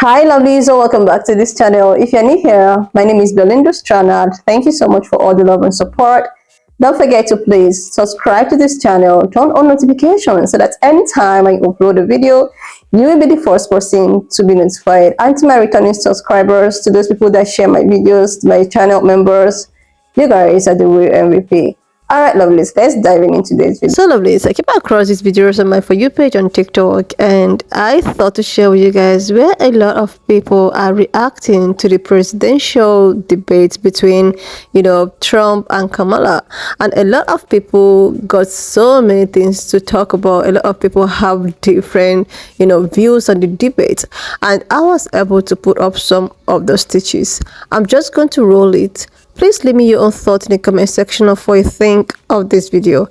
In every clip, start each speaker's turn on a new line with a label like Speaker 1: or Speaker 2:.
Speaker 1: Hi lovelies, so welcome back to this channel. If you're new here, my name is Belinda Stranad. Thank you so much for all the love and support. Don't forget to please subscribe to this channel, turn on notifications so that anytime I upload a video, you will be the first person to be notified. And to my returning subscribers, to those people that share my videos, to my channel members, you guys are the real MVP. Alright lovelies, let's dive into this video. So lovelies, I came across these videos on my For You page on TikTok, and I thought to share with you guys where a lot of people are reacting to the presidential debate between, Trump and Kamala. And a lot of people got so many things to talk about. A lot of people have different, views on the debate. And I was able to put up some of those stitches. I'm just going to roll it. Please leave me your own thoughts in the comment section of what you think of this video.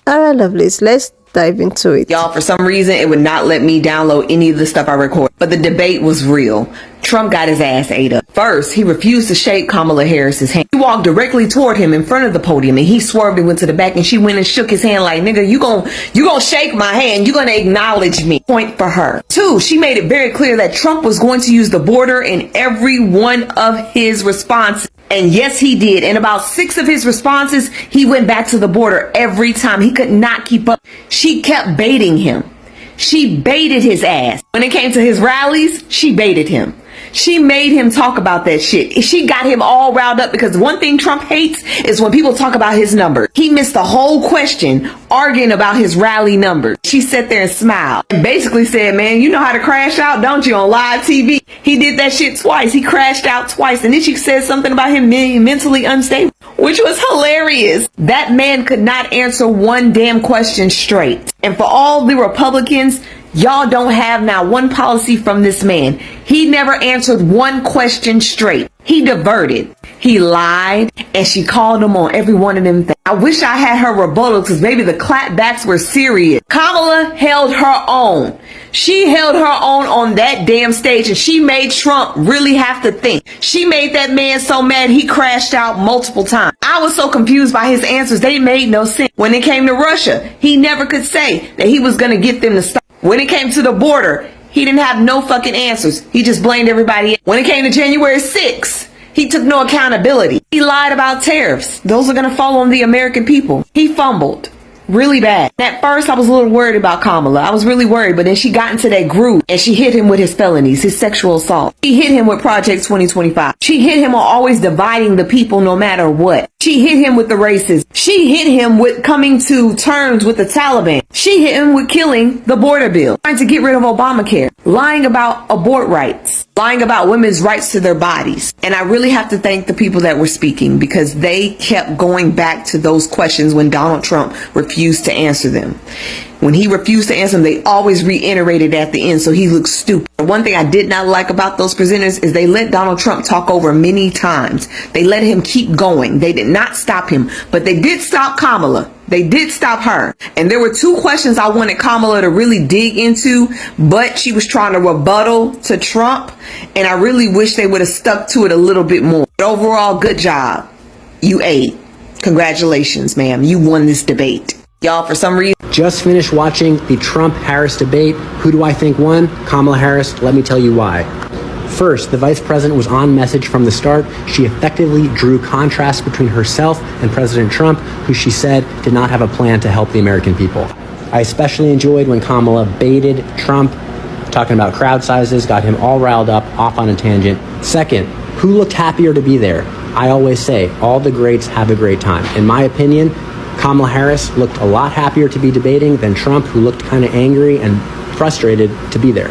Speaker 1: Alright lovelies, let's dive into it.
Speaker 2: Y'all, for some reason, it would not let me download any of the stuff I record. But the debate was real. Trump got his ass ate up. First, he refused to shake Kamala Harris's hand. He walked directly toward him in front of the podium, and he swerved and went to the back, and she went and shook his hand like, nigga, you gon' shake my hand. You gonna acknowledge me. Point for her. Two, she made it very clear that Trump was going to use the border in every one of his responses. And yes, he did. In about 6 of his responses, he went back to the border every time. He could not keep up. She kept baiting him. She baited his ass. When it came to his rallies, she baited him. She made him talk about that shit. She got him all riled up because one thing Trump hates is when people talk about his numbers. He missed the whole question arguing about his rally numbers. She sat there and smiled and basically said, man, you know how to crash out, don't you, on live TV? He did that shit twice. He crashed out twice. And then she said something about him being mentally unstable, which was hilarious. That man could not answer one damn question straight. And for all the Republicans, y'all don't have now one policy from this man. He never answered one question straight. He diverted. He lied, and she called him on every one of them things. I wish I had her rebuttal because maybe the clapbacks were serious. Kamala held her own. She held her own on that damn stage, and she made Trump really have to think. She made that man so mad he crashed out multiple times. I was so confused by his answers. They made no sense. When it came to Russia, he never could say that he was going to get them to stop. When it came to the border, he didn't have no fucking answers. He just blamed everybody. When it came to January 6th, he took no accountability. He lied about tariffs. Those are going to fall on the American people. He fumbled really bad. At first, I was a little worried about Kamala. I was really worried, but then she got into that groove and she hit him with his felonies, his sexual assault. She hit him with Project 2025. She hit him on always dividing the people no matter what. She hit him with the racism. She hit him with coming to terms with the Taliban. She hit him with killing the border bill, trying to get rid of Obamacare, lying about abort rights, lying about women's rights to their bodies. And I really have to thank the people that were speaking because they kept going back to those questions when Donald Trump refused to answer them. When he refused to answer them, they always reiterated at the end, so he looked stupid. One thing I did not like about those presenters is they let Donald Trump talk over many times. They let him keep going. They did not stop him, but they did stop Kamala. They did stop her. And there were 2 questions I wanted Kamala to really dig into, but she was trying to rebuttal to Trump, and I really wish they would have stuck to it a little bit more. But overall, good job. You ate. Congratulations, ma'am. You won this debate. Y'all, for some reason,
Speaker 3: just finished watching the Trump-Harris debate. Who do I think won? Kamala Harris. Let me tell you why. First, the vice president was on message from the start. She effectively drew contrast between herself and President Trump, who she said did not have a plan to help the American people. I especially enjoyed when Kamala baited Trump, talking about crowd sizes, got him all riled up, off on a tangent. Second, who looked happier to be there? I always say, all the greats have a great time. In my opinion, Kamala Harris looked a lot happier to be debating than Trump, who looked kind of angry and frustrated to be there.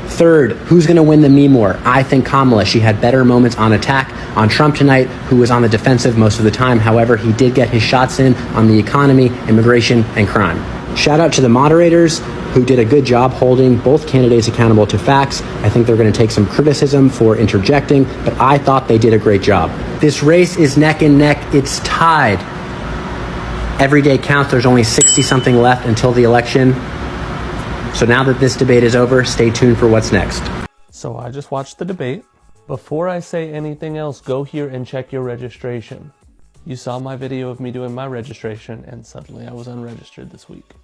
Speaker 3: Third, who's going to win the meme war? I think Kamala. She had better moments on attack on Trump tonight, who was on the defensive most of the time. However, he did get his shots in on the economy, immigration, and crime. Shout out to the moderators who did a good job holding both candidates accountable to facts. I think they're going to take some criticism for interjecting, but I thought they did a great job. This race is neck and neck. It's tied. Every day counts. There's only 60-something left until the election. So now that this debate is over, stay tuned for what's next.
Speaker 4: So I just watched the debate. Before I say anything else, go here and check your registration. You saw my video of me doing my registration, and suddenly I was unregistered this week.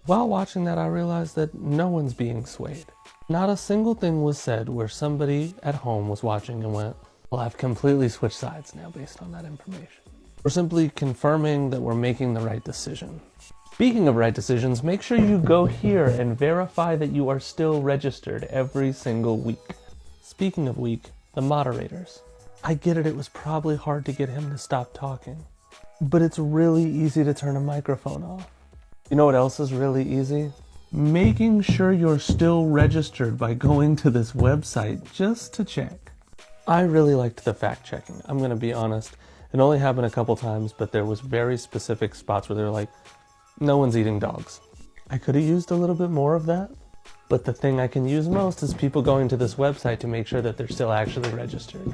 Speaker 4: While watching that, I realized that no one's being swayed. Not a single thing was said where somebody at home was watching and went, well, I've completely switched sides now based on that information. We're simply confirming that we're making the right decision. Speaking of right decisions, make sure you go here and verify that you are still registered every single week. Speaking of week, the moderators. I get it was probably hard to get him to stop talking, but it's really easy to turn a microphone off. You know what else is really easy? Making sure you're still registered by going to this website just to check. I really liked the fact checking. I'm gonna be honest. It only happened a couple times, but there was very specific spots where they were like, no one's eating dogs. I could have used a little bit more of that, but the thing I can use most is people going to this website to make sure that they're still actually registered.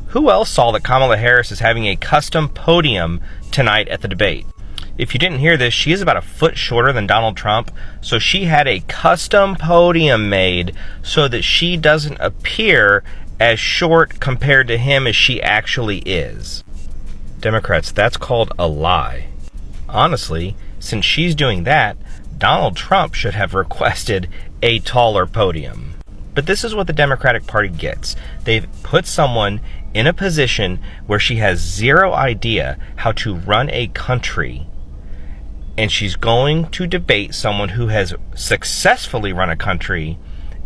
Speaker 5: Who else saw that Kamala Harris is having a custom podium tonight at the debate? If you didn't hear this, she is about a foot shorter than Donald Trump, so she had a custom podium made so that she doesn't appear as short compared to him as she actually is. Democrats, that's called a lie. Honestly, since she's doing that, Donald Trump should have requested a taller podium. But this is what the Democratic Party gets. They've put someone in a position where she has zero idea how to run a country, and she's going to debate someone who has successfully run a country,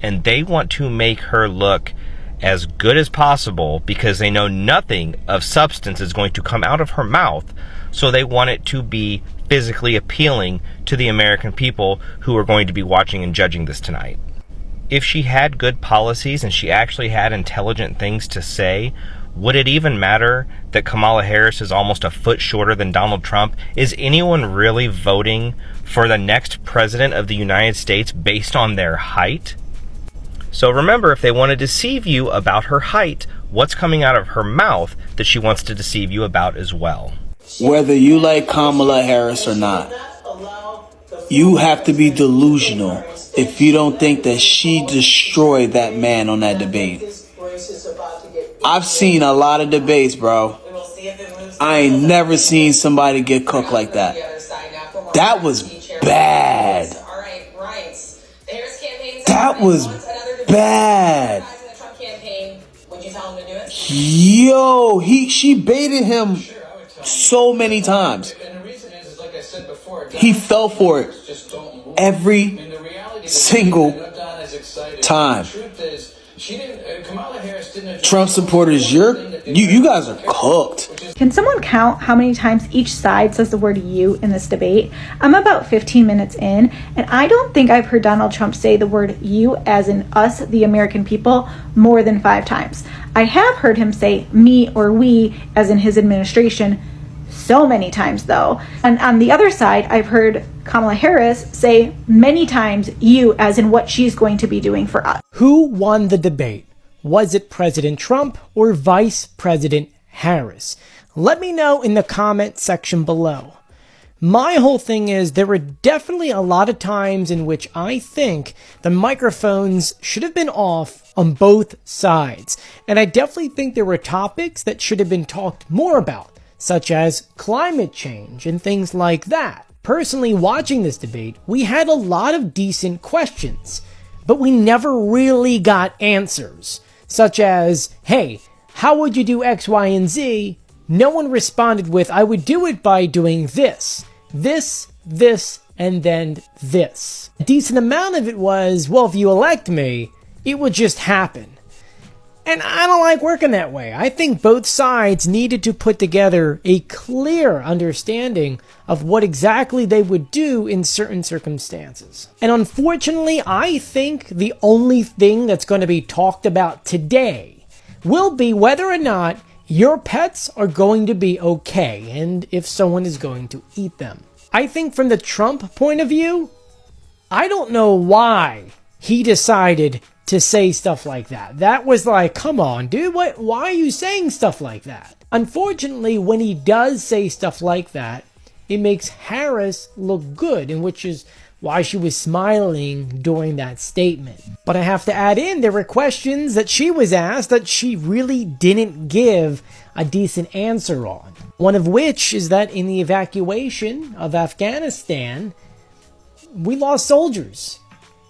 Speaker 5: and they want to make her look as good as possible because they know nothing of substance is going to come out of her mouth, so they want it to be physically appealing to the American people who are going to be watching and judging this tonight. If she had good policies and she actually had intelligent things to say, would it even matter that Kamala Harris is almost a foot shorter than Donald Trump? Is anyone really voting for the next president of the United States based on their height? So remember, if they want to deceive you about her height, what's coming out of her mouth that she wants to deceive you about as well?
Speaker 6: Whether you like Kamala Harris or not, you have to be delusional if you don't think that she destroyed that man on that debate. I've seen a lot of debates, bro. I ain't never seen somebody get cooked like that. That was bad. That was bad. Yo, she baited him so many times. He fell for it every single time. Trump supporters, you guys are cooked.
Speaker 7: Can someone count how many times each side says the word you in this debate? I'm about 15 minutes in, and I don't think I've heard Donald Trump say the word you, as in us, the American people, more than 5 times. I have heard him say me or we, as in his administration, so many times though. And on the other side, I've heard Kamala Harris say many times you, as in what she's going to be doing for us.
Speaker 8: Who won the debate? Was it President Trump or Vice President Harris? Let me know in the comment section below. My whole thing is there were definitely a lot of times in which I think the microphones should have been off on both sides. And I definitely think there were topics that should have been talked more about, such as climate change and things like that. Personally, watching this debate, we had a lot of decent questions, but we never really got answers, such as, hey, how would you do X, Y, and Z? No one responded with, I would do it by doing this, and then this. A decent amount of it was, well, if you elect me, it would just happen. And I don't like working that way. I think both sides needed to put together a clear understanding of what exactly they would do in certain circumstances. And unfortunately, I think the only thing that's going to be talked about today will be whether or not your pets are going to be okay, and if someone is going to eat them. I think from the Trump point of view, I don't know why he decided to say stuff like that. That was like, come on, dude, why are you saying stuff like that? Unfortunately, when he does say stuff like that, it makes Harris look good, and which is why she was smiling during that statement. But I have to add in, there were questions that she was asked that she really didn't give a decent answer on. One of which is that in the evacuation of Afghanistan, we lost soldiers.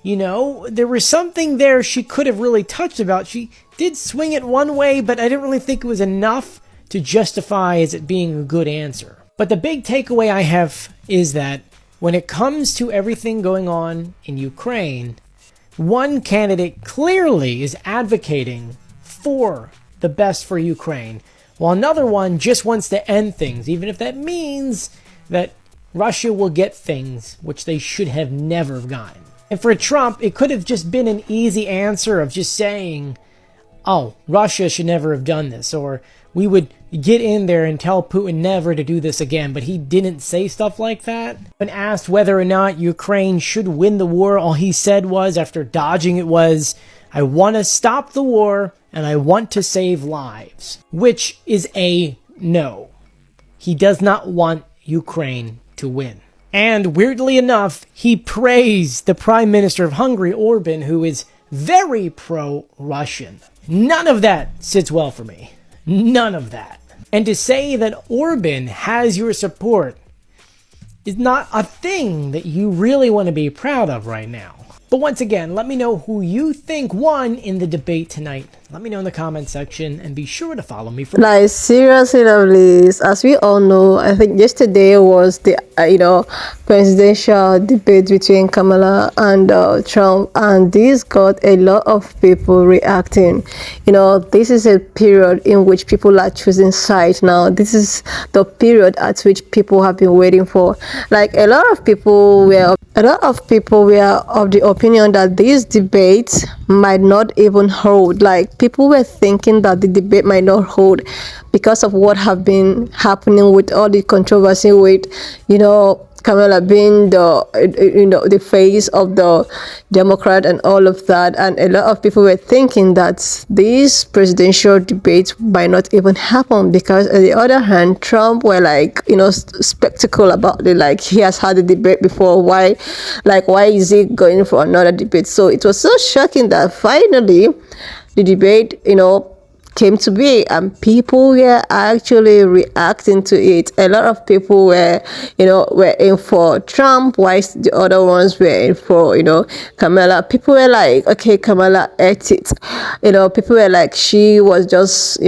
Speaker 8: You know, there was something there she could have really touched about. She did swing it one way, but I didn't really think it was enough to justify as it being a good answer. But the big takeaway I have is that when it comes to everything going on in Ukraine, one candidate clearly is advocating for the best for Ukraine, while another one just wants to end things, even if that means that Russia will get things which they should have never gotten. And for Trump, it could have just been an easy answer of just saying, oh, Russia should never have done this, or we would get in there and tell Putin never to do this again, but he didn't say stuff like that. When asked whether or not Ukraine should win the war, all he said was, after dodging it, was, I want to stop the war and I want to save lives, which is a no. He does not want Ukraine to win. And weirdly enough, he praised the Prime Minister of Hungary, Orban, who is very pro-Russian. None of that sits well for me. None of that. And to say that Orban has your support is not a thing that you really want to be proud of right now. But once again, let me know who you think won in the debate tonight. Let me know in the comment section and be sure to follow me for
Speaker 1: Like, seriously, lovelies, as we all know, I think yesterday was the presidential debate between Kamala and Trump, and this got a lot of people reacting. This is a period in which people are choosing sides now. This is the period at which people have been waiting for. Like, a lot of people were of the opinion that this debate might not even hold. Like, people were thinking that the debate might not hold because of what have been happening with all the controversy with, Kamala being the face of the Democrat and all of that. And a lot of people were thinking that this presidential debate might not even happen because, on the other hand, Trump were spectacle about it. Like, he has had a debate before. Why is he going for another debate? So it was so shocking that finally the debate, came to be, and people were actually reacting to it. A lot of people were in for Trump, whilst the other ones were in for, Kamala. People were like, okay, Kamala ate it. People were like, she was just,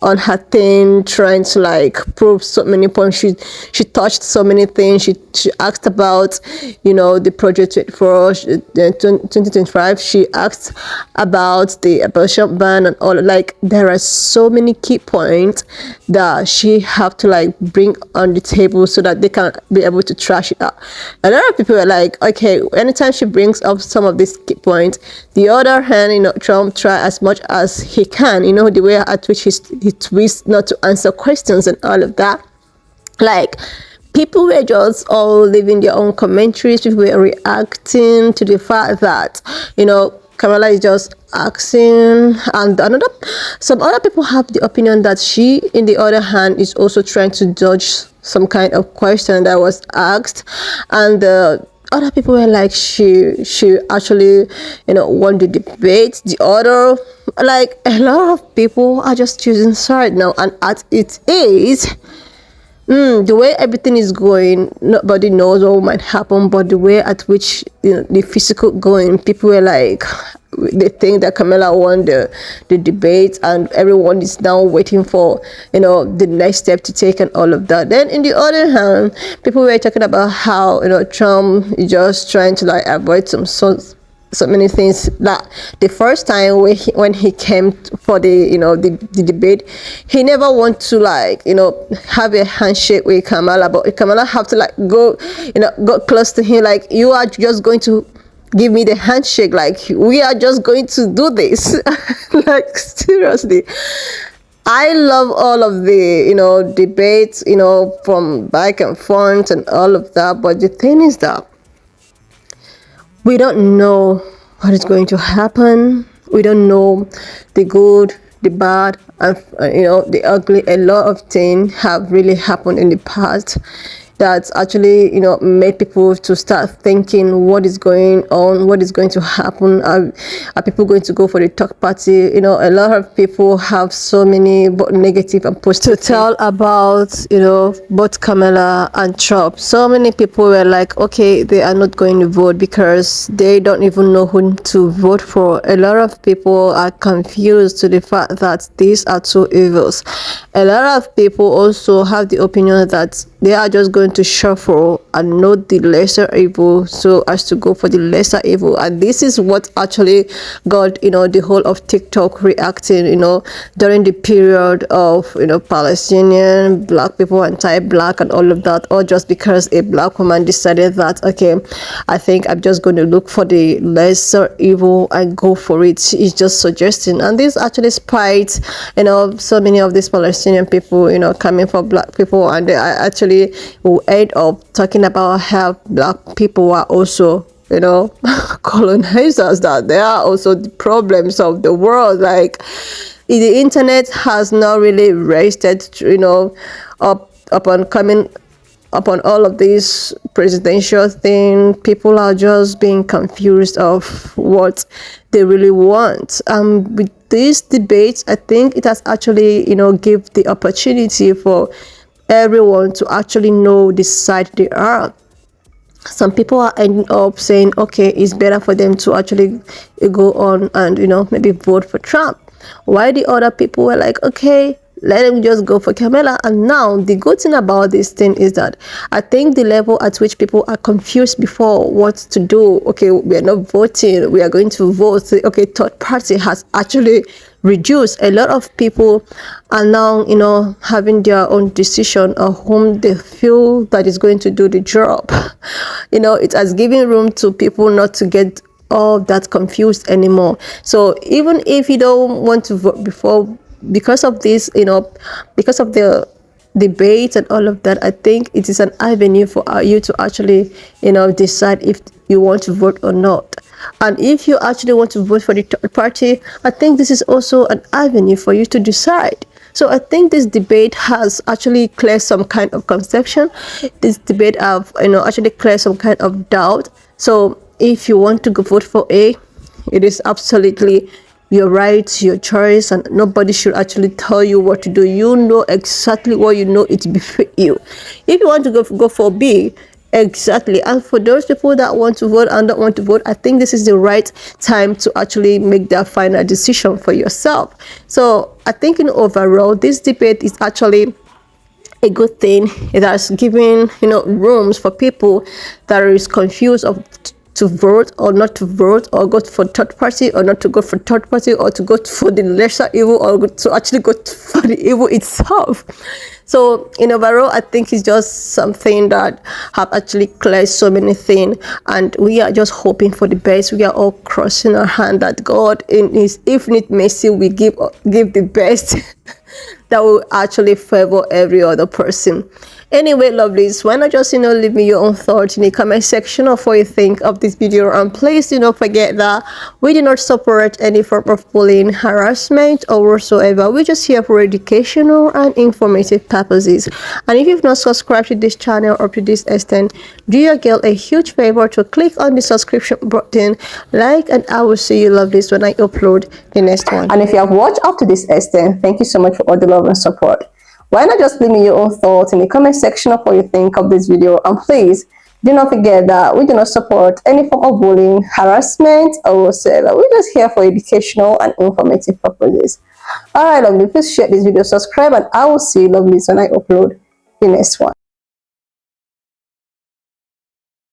Speaker 1: on her thing, trying to prove so many points. She touched so many things. She asked about the Project 24, 2025. She asked about the abortion ban and all. There are so many key points that she have to bring on the table so that they can be able to trash it out. A lot of people are like, okay, anytime she brings up some of these key points, the other hand, Trump try as much as he can, the way at which he twists not to answer questions and all of that. People were just all leaving their own commentaries. People were reacting to the fact that, Kamala is just asking, and some other people have the opinion that she, in the other hand, is also trying to dodge some kind of question that was asked, and other people were like, she actually, won the debate. The other, a lot of people are just choosing side now, and as it is, the way everything is going, nobody knows what might happen, but the way at which the physical going, people were like, they think that Kamala won the debate, and everyone is now waiting for the next step to take and all of that. Then in the other hand, people were talking about how Trump is just trying to avoid so many things. That the first time when he came for the debate, he never want to have a handshake with Kamala, but Kamala have to go close to him, you are just going to give me the handshake, we are just going to do this. Seriously, I love all of the debates, from back and front and all of that, but the thing is that we don't know what is going to happen. We don't know the good, the bad, and the ugly. A lot of things have really happened in the past, that actually, made people to start thinking what is going on, what is going to happen. Are people going to go for the third party? A lot of people have so many both negative and positive to tell about, both Kamala and Trump. So many people were like, okay, they are not going to vote because they don't even know who to vote for. A lot of people are confused to the fact that these are two evils. A lot of people also have the opinion that they are just going to shuffle and note the lesser evil so as to go for the lesser evil. And this is what actually got the whole of TikTok reacting during the period of Palestinian, black people, anti-black and all of that, or just because a black woman decided that, okay, I think I'm just going to look for the lesser evil and go for it. It's just suggesting, and this actually spiked so many of these Palestinian people coming for black people, and they actually will end up talking about how black people are also colonizers, that they are also the problems of the world. Like, the internet has not really rested upon all of this presidential thing. People are just being confused of what they really want. With this debate, I think it has actually give the opportunity for everyone to actually know the side they are. Some people are ending up saying, okay, it's better for them to actually go on and maybe vote for Trump, while the other people were like, okay, let them just go for Kamala. And now the good thing about this thing is that I think the level at which people are confused before what to do, okay, we are not voting, we are going to vote, okay, third party, has actually reduced. A lot of people are now having their own decision of whom they feel that is going to do the job. It has given room to people not to get all that confused anymore. So even if you don't want to vote before, because of this, because of the debate and all of that, I think it is an avenue for you to actually decide if you want to vote or not. And if you actually want to vote for the third party, I think this is also an avenue for you to decide. So I think this debate has actually cleared some kind of conception. This debate have actually cleared some kind of doubt. So if you want to go vote for A, it is absolutely your right, your choice, and nobody should actually tell you what to do. You know exactly what it befits you. If you want to go for B, exactly. And for those people that want to vote and don't want to vote, I think this is the right time to actually make that final decision for yourself. So I think in overall, this debate is actually a good thing. It has given rooms for people that is confused of to vote or not to vote, or go for third party or not to go for third party, or to go for the lesser evil or to actually go for the evil itself. So in overall, I think it's just something that have actually cleared so many things, and we are just hoping for the best. We are all crossing our hand that God in his infinite mercy will give the best that will actually favor every other person. Anyway, lovelies, why not just leave me your own thoughts in the comment section of what you think of this video, and please do not forget that we do not support any form of bullying, harassment, or whatsoever. We're just here for educational and informative purposes. And if you've not subscribed to this channel or to this extent, do your girl a huge favor to click on the subscription button, like, and I will see you lovelies when I upload the next one. And if you have watched up to this extent, thank you so much for all the love and support. Why not just leave me your own thoughts in the comment section of what you think of this video, and please do not forget that we do not support any form of bullying, harassment, or whatsoever. We're just here for educational and informative purposes. Alright, lovely, please share this video, subscribe, and I will see you lovelies when I upload the next one.